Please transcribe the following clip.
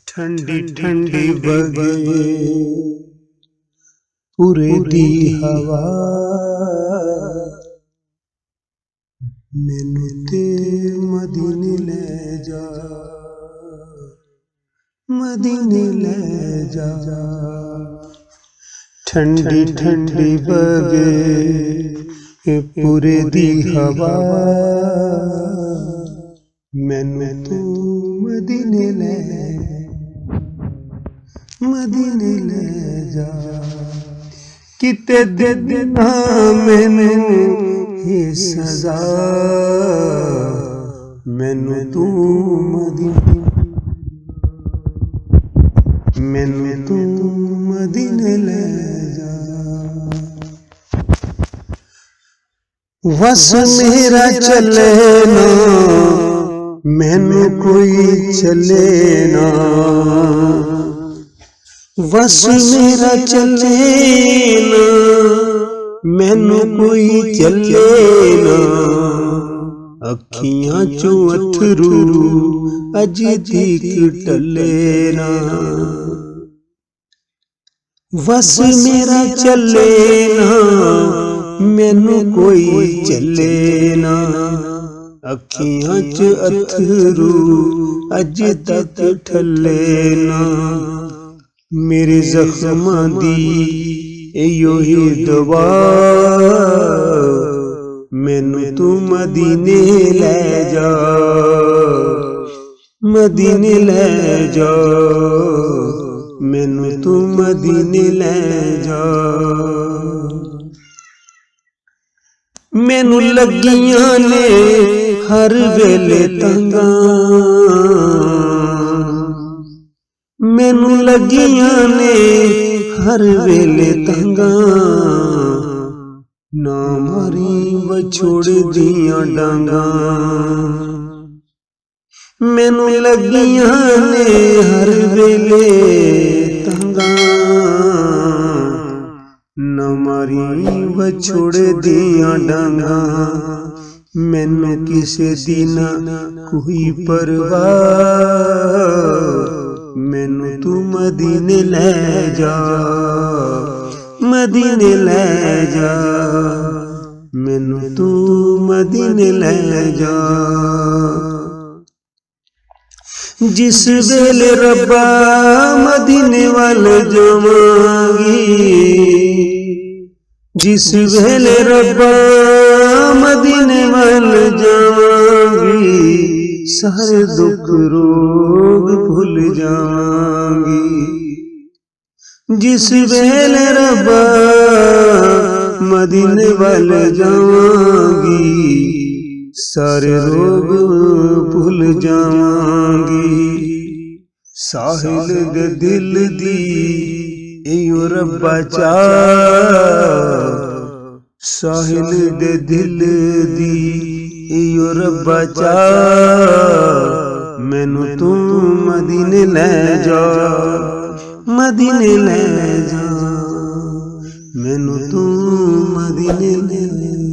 ठंडी ठंडी बगे पूरे दी हवा, मैनू ते मदीने ले जा, मदीने ले जा। ठंडी ठंडी बगे पूरे दी हवा, मैनू तू मदीने ले ले जा। किते दे देना मैनू ये सजा, मैनू तू मदीने ले जा। वस मेरा चले ना, मैनू कोई चले ना, वस मेरा चले ना, मैनू कोई चले ना। अखियां चो अथरू अज तक टले ना, वस मेरा चले ना, मैनू कोई चले ना। अखियां च अथरू अज तक ठले ना। मेरे जख्मां दी इयो ही दवा, मैनू तू मदीने ले जा, मदीने ले जा, मैनू तू मदीने ले जा। मैनू लगियां ने हर वेले तंगा, मैनू लगियां ने हर वेले तंगा। ना मारी बछोड़ दियां डांगा, मैनू लगियां ने हर वेले तंगा। ना मारी बछोड़ दियां डांगा, मैनू किसे दी ना कोई परवाह। मैनू तू मदीने ले जा, मदीने ले जा, मैनू तू मदीने ले जा। जिस वेले रब्बा मदीने वाल जावांगी, जिस वेले रब्बा मदीने वाल जावांगी, सारे दुख रोग भूल जावांगी। जिस वेले रब्बा मदीने वाल जावांगी, सारे रोग भूल जावांगी। साहिल दे दिल दी इयो रब्बा चाह, साहिल दे दिल दी इयो रब्बा चाह। मैनू तू मदीने ले जा, मदीने ले जा, मैनू तू मदीने ले जा।